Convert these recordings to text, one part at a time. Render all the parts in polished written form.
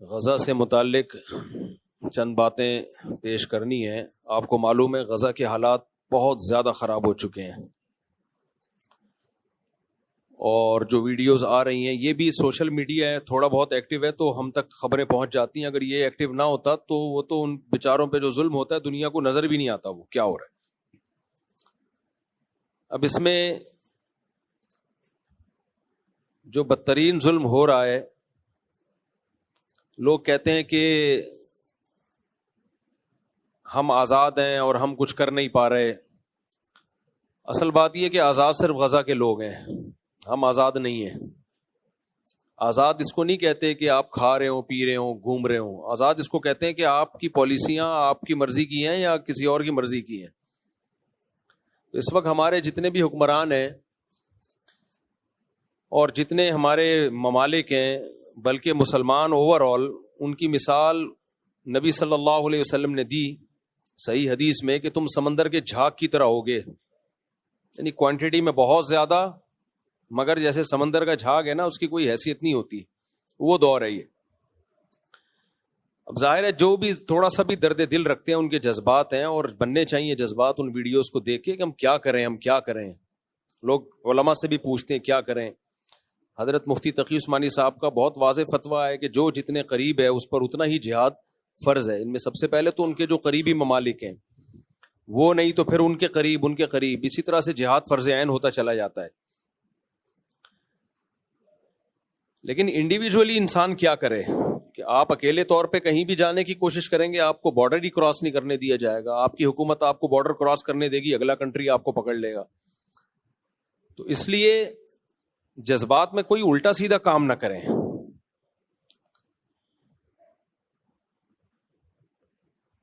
غزہ سے متعلق چند باتیں پیش کرنی ہیں۔ آپ کو معلوم ہے غزہ کے حالات بہت زیادہ خراب ہو چکے ہیں، اور جو ویڈیوز آ رہی ہیں یہ بھی سوشل میڈیا ہے، تھوڑا بہت ایکٹیو ہے تو ہم تک خبریں پہنچ جاتی ہیں۔ اگر یہ ایکٹیو نہ ہوتا تو وہ تو ان بیچاروں پہ جو ظلم ہوتا ہے دنیا کو نظر بھی نہیں آتا وہ کیا ہو رہا ہے۔ اب اس میں جو بدترین ظلم ہو رہا ہے، لوگ کہتے ہیں کہ ہم آزاد ہیں اور ہم کچھ کر نہیں پا رہے۔ اصل بات یہ کہ آزاد صرف غزہ کے لوگ ہیں، ہم آزاد نہیں ہیں۔ آزاد اس کو نہیں کہتے کہ آپ کھا رہے ہوں، پی رہے ہوں، گھوم رہے ہوں۔ آزاد اس کو کہتے ہیں کہ آپ کی پالیسیاں آپ کی مرضی کی ہیں یا کسی اور کی مرضی کی ہیں۔ اس وقت ہمارے جتنے بھی حکمران ہیں اور جتنے ہمارے ممالک ہیں، بلکہ مسلمان اوور آل، ان کی مثال نبی صلی اللہ علیہ وسلم نے دی صحیح حدیث میں کہ تم سمندر کے جھاگ کی طرح ہوگے، یعنی کوانٹٹی میں بہت زیادہ، مگر جیسے سمندر کا جھاگ ہے نا، اس کی کوئی حیثیت نہیں ہوتی، وہ دور ہے یہ۔ اب ظاہر ہے جو بھی تھوڑا سا بھی درد دل رکھتے ہیں ان کے جذبات ہیں، اور بننے چاہیے جذبات ان ویڈیوز کو دیکھ کے کہ ہم کیا کریں، ہم کیا کریں۔ لوگ علماء سے بھی پوچھتے ہیں کیا کریں۔ حضرت مفتی تقی عثمانی صاحب کا بہت واضح فتویٰ ہے کہ جو جتنے قریب ہے اس پر اتنا ہی جہاد فرض ہے۔ ان میں سب سے پہلے تو ان کے جو قریبی ممالک ہیں وہ، نہیں تو پھر ان کے قریب، اسی طرح سے جہاد فرض عین ہوتا چلا جاتا ہے۔ لیکن انڈیویجولی انسان کیا کرے کہ آپ اکیلے طور پہ کہیں بھی جانے کی کوشش کریں گے، آپ کو بارڈر ہی کراس نہیں کرنے دیا جائے گا۔ آپ کی حکومت آپ کو بارڈر کراس کرنے دے گی، اگلا کنٹری آپ کو پکڑ لے گا۔ تو اس لیے جذبات میں کوئی الٹا سیدھا کام نہ کریں۔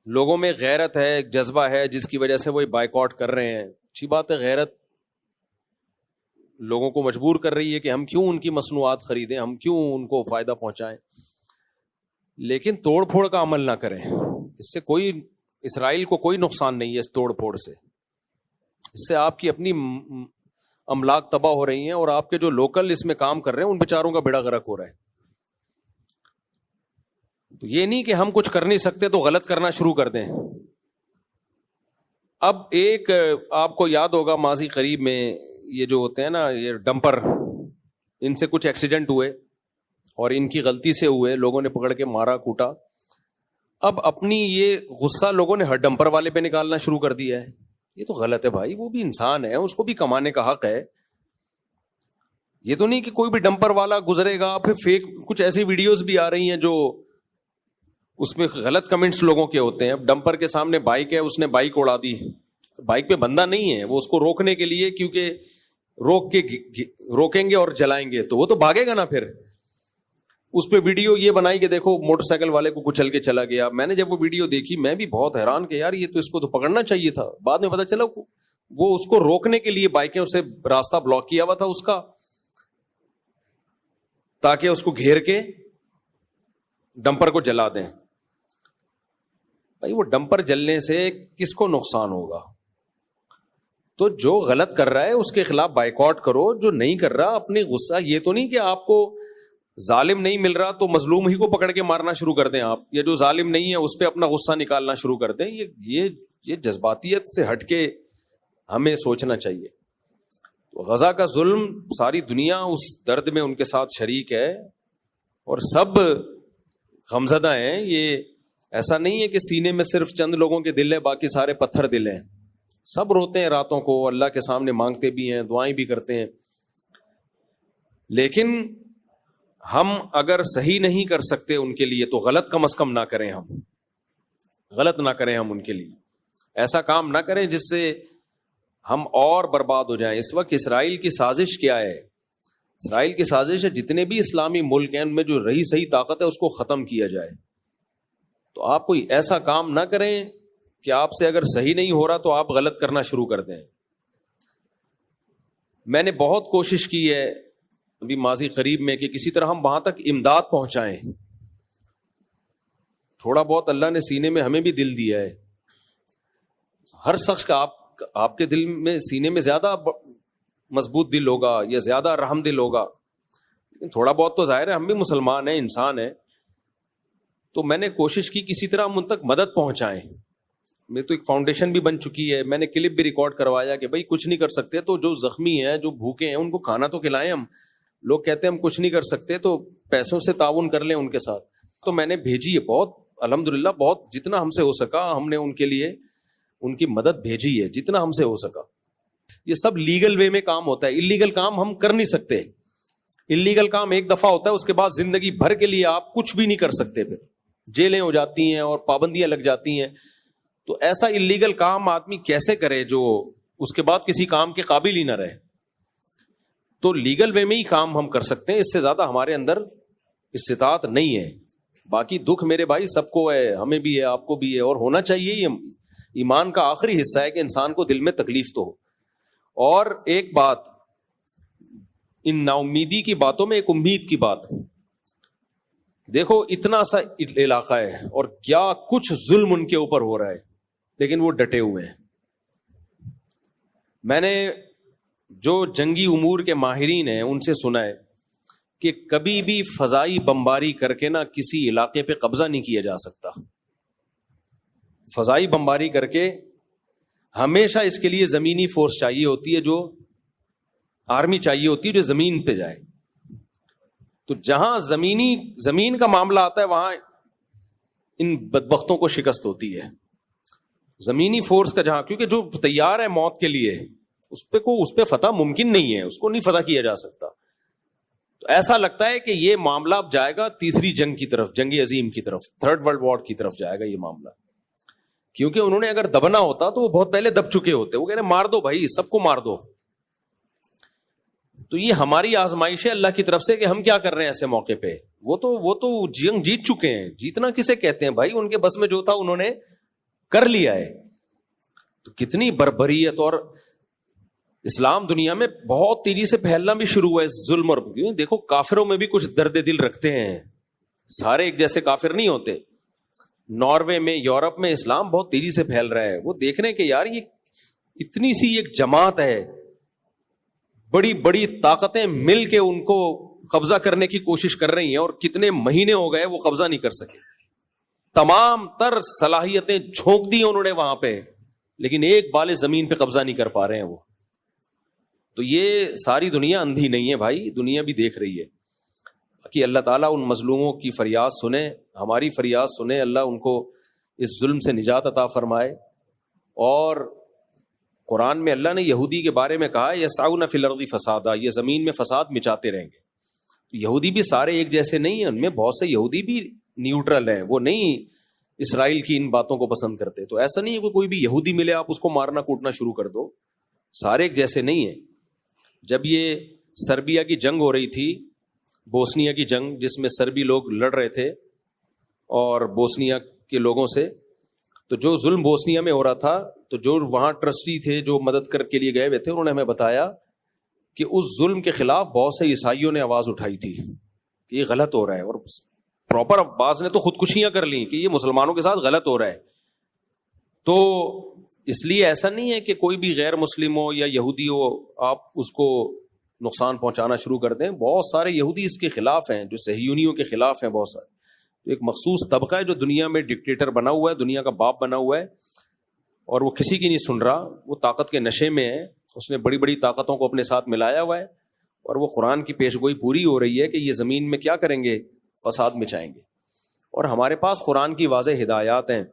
لوگوں میں غیرت ہے، ایک جذبہ ہے جس کی وجہ سے وہ بائیکاٹ کر رہے ہیں۔ اچھی بات ہے، غیرت لوگوں کو مجبور کر رہی ہے کہ ہم کیوں ان کی مصنوعات خریدیں، ہم کیوں ان کو فائدہ پہنچائیں، لیکن توڑ پھوڑ کا عمل نہ کریں۔ اس سے کوئی، اسرائیل کو کوئی نقصان نہیں ہے اس توڑ پھوڑ سے۔ اس سے آپ کی اپنی املاک تباہ ہو رہی ہیں، اور آپ کے جو لوکل اس میں کام کر رہے ہیں ان بیچاروں کا بیڑا غرق ہو رہا ہے۔ تو یہ نہیں کہ ہم کچھ کر نہیں سکتے تو غلط کرنا شروع کر دیں۔ اب ایک آپ کو یاد ہوگا ماضی قریب میں یہ جو ہوتے ہیں نا، یہ ڈمپر، ان سے کچھ ایکسیڈنٹ ہوئے اور ان کی غلطی سے ہوئے، لوگوں نے پکڑ کے مارا کوٹا۔ اب اپنی یہ غصہ لوگوں نے ہر ڈمپر والے پہ نکالنا شروع کر دیا ہے۔ یہ تو غلط ہے بھائی، وہ بھی انسان ہے، اس کو بھی کمانے کا حق ہے۔ یہ تو نہیں کہ کوئی بھی ڈمپر والا گزرے گا۔ پھر فیک کچھ ایسی ویڈیوز بھی آ رہی ہیں جو اس میں غلط کمنٹس لوگوں کے ہوتے ہیں۔ اب ڈمپر کے سامنے بائک ہے، اس نے بائک اڑا دی، بائک پہ بندہ نہیں ہے، وہ اس کو روکنے کے لیے، کیونکہ روکیں گے اور جلائیں گے تو وہ تو بھاگے گا نا۔ پھر اس پہ ویڈیو یہ بنائی کہ دیکھو موٹر سائیکل والے کو کچل کے چلا گیا۔ میں نے جب وہ ویڈیو دیکھی میں بھی بہت حیران کہ یار یہ تو اس کو تو پکڑنا چاہیے تھا۔ بعد میں پتا چلا وہ اس کو روکنے کے لیے بائکیں، اسے راستہ بلاک کیا ہوا تھا اس کا، تاکہ اس کو گھیر کے ڈمپر کو جلا دیں۔ بھائی وہ ڈمپر جلنے سے کس کو نقصان ہوگا؟ تو جو غلط کر رہا ہے اس کے خلاف بائیکاٹ کرو، جو نہیں کر رہا اپنی غصہ، یہ تو نہیں کہ آپ کو ظالم نہیں مل رہا تو مظلوم ہی کو پکڑ کے مارنا شروع کر دیں آپ، یا جو ظالم نہیں ہے اس پہ اپنا غصہ نکالنا شروع کر دیں۔ یہ جذباتیت سے ہٹ کے ہمیں سوچنا چاہیے۔ غزہ کا ظلم، ساری دنیا اس درد میں ان کے ساتھ شریک ہے، اور سب غمزدہ ہیں۔ یہ ایسا نہیں ہے کہ سینے میں صرف چند لوگوں کے دل ہے، باقی سارے پتھر دل ہیں۔ سب روتے ہیں راتوں کو، اللہ کے سامنے مانگتے بھی ہیں، دعائیں بھی کرتے ہیں۔ لیکن ہم اگر صحیح نہیں کر سکتے ان کے لیے تو غلط کم از کم نہ کریں، ہم غلط نہ کریں، ہم ان کے لیے ایسا کام نہ کریں جس سے ہم اور برباد ہو جائیں۔ اس وقت اسرائیل کی سازش کیا ہے؟ اسرائیل کی سازش ہے جتنے بھی اسلامی ملک ہیں ان میں جو رہی صحیح طاقت ہے اس کو ختم کیا جائے۔ تو آپ کوئی ایسا کام نہ کریں کہ آپ سے اگر صحیح نہیں ہو رہا تو آپ غلط کرنا شروع کر دیں۔ میں نے بہت کوشش کی ہے ابھی ماضی قریب میں کہ کسی طرح ہم وہاں تک امداد پہنچائیں۔ تھوڑا بہت اللہ نے سینے میں ہمیں بھی دل دیا ہے۔ ہر شخص کا آپ کے دل میں، سینے میں زیادہ مضبوط دل ہوگا یا زیادہ رحم دل ہوگا، لیکن تھوڑا بہت تو ظاہر ہے ہم بھی مسلمان ہیں، انسان ہیں۔ تو میں نے کوشش کی کسی طرح ہم ان تک مدد پہنچائیں. میری تو ایک فاؤنڈیشن بھی بن چکی ہے, میں نے کلپ بھی ریکارڈ کروایا کہ بھائی کچھ نہیں کر سکتے تو جو زخمی ہیں, جو بھوکے ہیں, ان کو کھانا تو کھلائیں. ہم لوگ کہتے ہیں ہم کچھ نہیں کر سکتے تو پیسوں سے تعاون کر لیں ان کے ساتھ. تو میں نے بھیجی ہے بہت, الحمدللہ بہت جتنا ہم سے ہو سکا ہم نے ان کے لیے ان کی مدد بھیجی ہے, جتنا ہم سے ہو سکا. یہ سب لیگل وے میں کام ہوتا ہے, اللیگل کام ہم کر نہیں سکتے. اللیگل کام ایک دفعہ ہوتا ہے, اس کے بعد زندگی بھر کے لیے آپ کچھ بھی نہیں کر سکتے, پھر جیلیں ہو جاتی ہیں اور پابندیاں لگ جاتی ہیں. تو ایسا اللیگل کام آدمی کیسے کرے جو اس کے بعد کسی کام کے قابل ہی نہ رہے. تو لیگل وے میں ہی کام ہم کر سکتے ہیں, اس سے زیادہ ہمارے اندر استطاعت نہیں ہے. باقی دکھ میرے بھائی سب کو ہے, ہمیں بھی ہے, آپ کو بھی ہے, اور ہونا چاہیے. یہ ایمان کا آخری حصہ ہے کہ انسان کو دل میں تکلیف تو ہو. اور ایک بات, ان نا امیدی کی باتوں میں ایک امید کی بات. دیکھو اتنا سا علاقہ ہے اور کیا کچھ ظلم ان کے اوپر ہو رہا ہے, لیکن وہ ڈٹے ہوئے ہیں. میں نے جو جنگی امور کے ماہرین ہیں ان سے سنا ہے کہ کبھی بھی فضائی بمباری کر کے نہ کسی علاقے پہ قبضہ نہیں کیا جا سکتا. فضائی بمباری کر کے ہمیشہ اس کے لیے زمینی فورس چاہیے ہوتی ہے, جو آرمی چاہیے ہوتی ہے جو زمین پہ جائے. تو جہاں زمین کا معاملہ آتا ہے وہاں ان بدبختوں کو شکست ہوتی ہے. زمینی فورس کا جہاں, کیونکہ جو تیار ہے موت کے لیے اس پہ فتح ممکن نہیں ہے, اس کو نہیں فتح کیا جا سکتا. تو ایسا لگتا ہے کہ یہ معاملہ اب جائے گا تیسری جنگ کی طرف, جنگ عظیم کی طرف, تھرڈ ورلڈ وار کی طرف جائے گا یہ معاملہ. کیونکہ انہوں نے اگر دبنا ہوتا تو وہ بہت پہلے دب چکے ہوتے. وہ کہہ رہے مار دو بھائی, سب کو مار دو. تو یہ ہماری آزمائش ہے اللہ کی طرف سے کہ ہم کیا کر رہے ہیں ایسے موقع پہ. وہ تو جنگ جیت چکے ہیں. جیتنا کسے کہتے ہیں بھائی, ان کے بس میں جو تھا انہوں نے کر لیا ہے. تو کتنی بربریت, اور اسلام دنیا میں بہت تیزی سے پھیلنا بھی شروع ہوا ہے ظلم. اور دیکھو کافروں میں بھی کچھ درد دل رکھتے ہیں, سارے ایک جیسے کافر نہیں ہوتے. ناروے میں, یورپ میں اسلام بہت تیزی سے پھیل رہا ہے. وہ دیکھ رہے ہیں کہ یار یہ اتنی سی ایک جماعت ہے, بڑی بڑی طاقتیں مل کے ان کو قبضہ کرنے کی کوشش کر رہی ہیں, اور کتنے مہینے ہو گئے وہ قبضہ نہیں کر سکے. تمام تر صلاحیتیں جھونک دی انہوں نے وہاں پہ, لیکن ایک بال زمین پہ قبضہ نہیں کر پا رہے ہیں وہ. تو یہ ساری دنیا اندھی نہیں ہے بھائی, دنیا بھی دیکھ رہی ہے. کہ اللہ تعالیٰ ان مظلوموں کی فریاد سنے, ہماری فریاد سنے, اللہ ان کو اس ظلم سے نجات عطا فرمائے. اور قرآن میں اللہ نے یہودی کے بارے میں کہا یسعون فی الارض فسادا, یہ زمین میں فساد مچاتے رہیں گے. یہودی بھی سارے ایک جیسے نہیں ہیں, ان میں بہت سے یہودی بھی نیوٹرل ہیں, وہ نہیں اسرائیل کی ان باتوں کو پسند کرتے. تو ایسا نہیں ہے کہ کوئی بھی یہودی ملے آپ اس کو مارنا کوٹنا شروع کر دو, سارے ایک جیسے نہیں ہیں. جب یہ سربیا کی جنگ ہو رہی تھی, بوسنیا کی جنگ, جس میں سربی لوگ لڑ رہے تھے اور بوسنیا کے لوگوں سے, تو جو ظلم بوسنیا میں ہو رہا تھا, تو جو وہاں ٹرسٹی تھے جو مدد کر کے لیے گئے ہوئے تھے, انہوں نے ہمیں بتایا کہ اس ظلم کے خلاف بہت سے عیسائیوں نے آواز اٹھائی تھی کہ یہ غلط ہو رہا ہے, اور پراپر بعض نے تو خودکشیاں کر لی کہ یہ مسلمانوں کے ساتھ غلط ہو رہا ہے. تو اس لیے ایسا نہیں ہے کہ کوئی بھی غیر مسلم ہو یا یہودی ہو آپ اس کو نقصان پہنچانا شروع کر دیں. بہت سارے یہودی اس کے خلاف ہیں, جو صہیونیوں کے خلاف ہیں بہت سارے. ایک مخصوص طبقہ ہے جو دنیا میں ڈکٹیٹر بنا ہوا ہے, دنیا کا باپ بنا ہوا ہے, اور وہ کسی کی نہیں سن رہا. وہ طاقت کے نشے میں ہے, اس نے بڑی بڑی طاقتوں کو اپنے ساتھ ملایا ہوا ہے, اور وہ قرآن کی پیشگوئی پوری ہو رہی ہے کہ یہ زمین میں کیا کریں گے, فساد مچائیں گے. اور ہمارے پاس قرآن کی واضح ہدایات ہیں.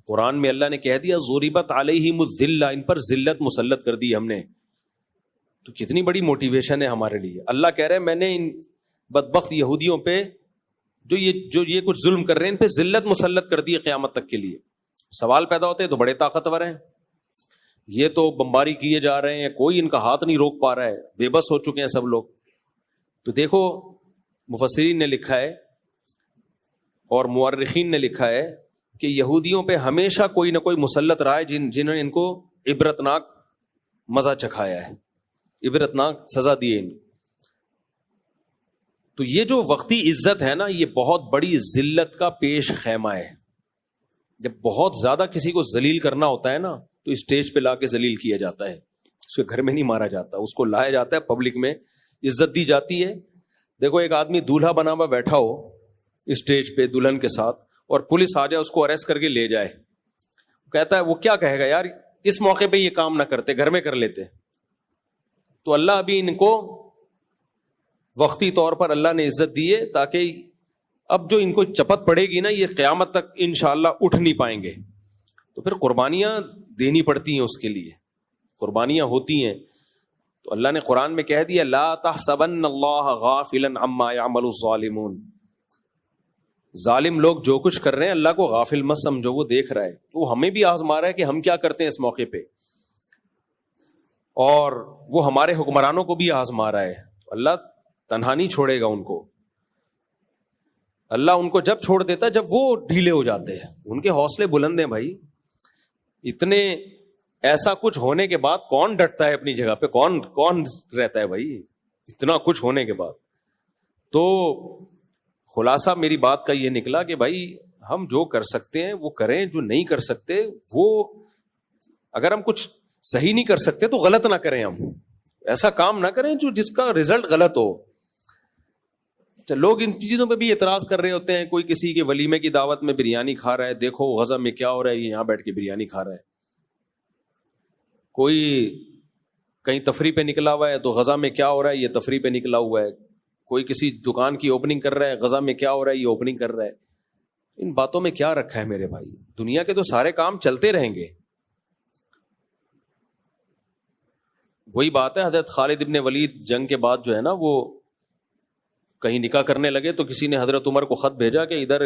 قرآن میں اللہ نے کہہ دیا ضربت علیہم الذلہ, ان پر ذلت مسلط کر دی ہم نے. تو کتنی بڑی موٹیویشن ہے ہمارے لیے. اللہ کہہ رہے ہیں میں نے ان بدبخت یہودیوں پہ جو یہ کچھ ظلم کر رہے ہیں ان پہ ذلت مسلط کر دی ہے قیامت تک کے لیے. سوال پیدا ہوتے ہیں تو بڑے طاقتور ہیں, یہ تو بمباری کیے جا رہے ہیں, کوئی ان کا ہاتھ نہیں روک پا رہا ہے, بے بس ہو چکے ہیں سب لوگ. تو دیکھو مفسرین نے لکھا ہے اور مورخین نے لکھا ہے کہ یہودیوں پہ ہمیشہ کوئی نہ کوئی مسلط رہا ہے جنہوں نے ان کو عبرتناک مزہ چکھایا ہے, عبرتناک سزا دی ہے ان. تو یہ جو وقتی عزت ہے نا, یہ بہت بڑی ذلت کا پیش خیمہ ہے. جب بہت زیادہ کسی کو ذلیل کرنا ہوتا ہے نا, تو اسٹیج پہ لا کے ذلیل کیا جاتا ہے, اس کے گھر میں نہیں مارا جاتا, اس کو لایا جاتا ہے, پبلک میں عزت دی جاتی ہے. دیکھو ایک آدمی دولہا بنا ہوا بیٹھا ہو, اسٹیج پہ دلہن کے ساتھ, اور پولیس آ جائے اس کو اریسٹ کر کے لے جائے, کہتا ہے وہ کیا کہے گا, یار اس موقع پہ یہ کام نہ کرتے, گھر میں کر لیتے. تو اللہ ابھی ان کو وقتی طور پر اللہ نے عزت دی ہے, تاکہ اب جو ان کو چپت پڑے گی نا, یہ قیامت تک انشاءاللہ اٹھ نہیں پائیں گے. تو پھر قربانیاں دینی پڑتی ہیں, اس کے لیے قربانیاں ہوتی ہیں. تو اللہ نے قرآن میں کہہ دیا, لا تحسبن اللہ غافلا عما يعمل الظالمون, ظالم لوگ جو کچھ کر رہے ہیں اللہ کو غافل مت سمجھو, وہ دیکھ رہا ہے. تو ہمیں بھی آزما رہا ہے کہ ہم کیا کرتے ہیں اس موقع پہ, اور وہ ہمارے حکمرانوں کو بھی آزما رہا ہے. اللہ تنہا نہیں چھوڑے گا ان کو. اللہ ان کو جب چھوڑ دیتا ہے جب وہ ڈھیلے ہو جاتے ہیں. ان کے حوصلے بلند ہیں بھائی. اتنے ایسا کچھ ہونے کے بعد کون ڈٹتا ہے اپنی جگہ پہ, کون رہتا ہے بھائی اتنا کچھ ہونے کے بعد. تو خلاصہ میری بات کا یہ نکلا کہ بھائی ہم جو کر سکتے ہیں وہ کریں, جو نہیں کر سکتے وہ, اگر ہم کچھ صحیح نہیں کر سکتے تو غلط نہ کریں. ہم ایسا کام نہ کریں جو جس کا رزلٹ غلط ہو. لوگ ان چیزوں پہ بھی اعتراض کر رہے ہوتے ہیں. کوئی کسی کے ولیمے کی دعوت میں بریانی کھا رہا ہے, دیکھو غزہ میں کیا ہو رہا ہے, یہ یہاں بیٹھ کے بریانی کھا رہا ہے. کوئی کہیں تفریح پہ نکلا ہوا ہے تو غزہ میں کیا ہو رہا ہے, یہ تفریح پہ نکلا ہوا ہے. کوئی کسی دکان کی اوپننگ کر رہا ہے, غزہ میں کیا ہو رہا ہے, یہ اوپننگ کر رہا ہے. ان باتوں میں کیا رکھا ہے میرے بھائی؟ دنیا کے تو سارے کام چلتے رہیں گے. وہی بات ہے, حضرت خالد ابن ولید جنگ کے بعد جو ہے نا, وہ کہیں نکاح کرنے لگے تو کسی نے حضرت عمر کو خط بھیجا کہ ادھر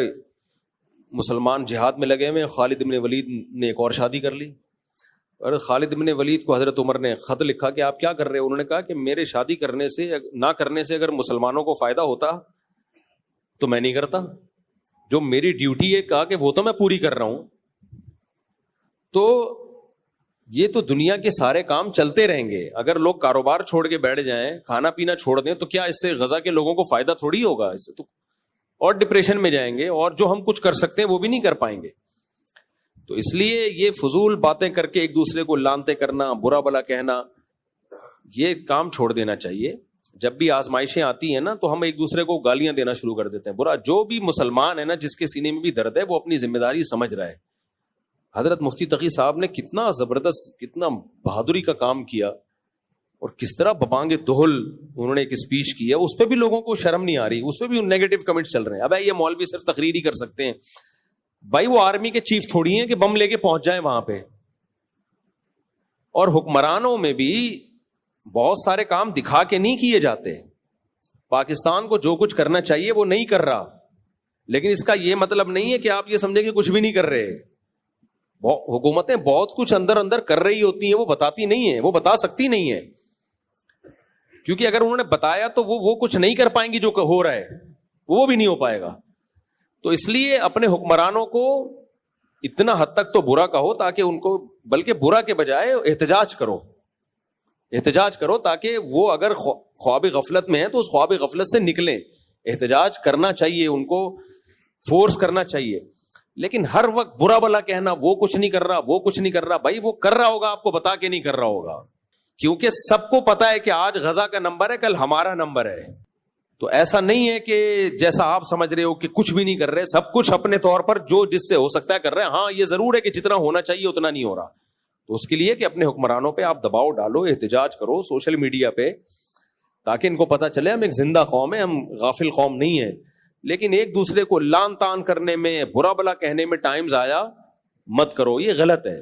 مسلمان جہاد میں لگے ہوئے, خالد ابن ولید نے ایک اور شادی کر لی. اور خالد ابن ولید کو حضرت عمر نے خط لکھا کہ آپ کیا کر رہے ہیں؟ انہوں نے کہا کہ میرے شادی کرنے سے نہ کرنے سے اگر مسلمانوں کو فائدہ ہوتا تو میں نہیں کرتا. جو میری ڈیوٹی ہے کہا کہ وہ تو میں پوری کر رہا ہوں. تو یہ تو دنیا کے سارے کام چلتے رہیں گے. اگر لوگ کاروبار چھوڑ کے بیٹھ جائیں, کھانا پینا چھوڑ دیں, تو کیا اس سے غزہ کے لوگوں کو فائدہ تھوڑی ہوگا؟ اس سے تو اور ڈپریشن میں جائیں گے, اور جو ہم کچھ کر سکتے ہیں وہ بھی نہیں کر پائیں گے. تو اس لیے یہ فضول باتیں کر کے ایک دوسرے کو لانتے کرنا, برا بلا کہنا, یہ کام چھوڑ دینا چاہیے. جب بھی آزمائشیں آتی ہیں نا تو ہم ایک دوسرے کو گالیاں دینا شروع کر دیتے ہیں. برا, جو بھی مسلمان ہے نا, جس کے سینے میں بھی درد ہے, وہ اپنی ذمہ داری سمجھ رہا ہے. حضرت مفتی تقی صاحب نے کتنا زبردست, کتنا بہادری کا کام کیا, اور کس طرح ببانگ دہل انہوں نے ایک اسپیچ کی ہے. اس پہ بھی لوگوں کو شرم نہیں آ رہی, اس پہ بھی نیگیٹو کمنٹس چل رہے ہیں. اب یہ مولوی صرف تقریر ہی کر سکتے ہیں. بھائی وہ آرمی کے چیف تھوڑی ہیں کہ بم لے کے پہنچ جائیں وہاں پہ. اور حکمرانوں میں بھی بہت سارے کام دکھا کے نہیں کیے جاتے. پاکستان کو جو کچھ کرنا چاہیے وہ نہیں کر رہا, لیکن اس کا یہ مطلب نہیں ہے کہ آپ یہ سمجھیں کہ کچھ بھی نہیں کر رہے. حکومتیں بہت کچھ اندر اندر کر رہی ہوتی ہیں, وہ بتاتی نہیں ہیں, وہ بتا سکتی نہیں ہے, کیونکہ اگر انہوں نے بتایا تو وہ کچھ نہیں کر پائیں گی جو ہو رہا ہے, وہ بھی نہیں ہو پائے گا. تو اس لیے اپنے حکمرانوں کو اتنا حد تک تو برا کہو تاکہ ان کو, بلکہ برا کے بجائے احتجاج کرو تاکہ وہ اگر خواب غفلت میں ہیں تو اس خواب غفلت سے نکلیں. احتجاج کرنا چاہیے, ان کو فورس کرنا چاہیے. لیکن ہر وقت برا بلا کہنا, وہ کچھ نہیں کر رہا, بھائی وہ کر رہا ہوگا, آپ کو بتا کے نہیں کر رہا ہوگا, کیونکہ سب کو پتا ہے کہ آج غزہ کا نمبر ہے, کل ہمارا نمبر ہے. تو ایسا نہیں ہے کہ جیسا آپ سمجھ رہے ہو کہ کچھ بھی نہیں کر رہے, سب کچھ اپنے طور پر جو جس سے ہو سکتا ہے کر رہے ہیں. ہاں یہ ضرور ہے کہ جتنا ہونا چاہیے اتنا نہیں ہو رہا. تو اس کے لیے کہ اپنے حکمرانوں پہ آپ دباؤ ڈالو, احتجاج کرو سوشل میڈیا پہ, تاکہ ان کو پتا چلے ہم ایک زندہ قوم ہے, ہم غافل قوم نہیں ہے. لیکن ایک دوسرے کو لان تان کرنے میں, برا بلا کہنے میں ٹائم ضائع مت کرو, یہ غلط ہے.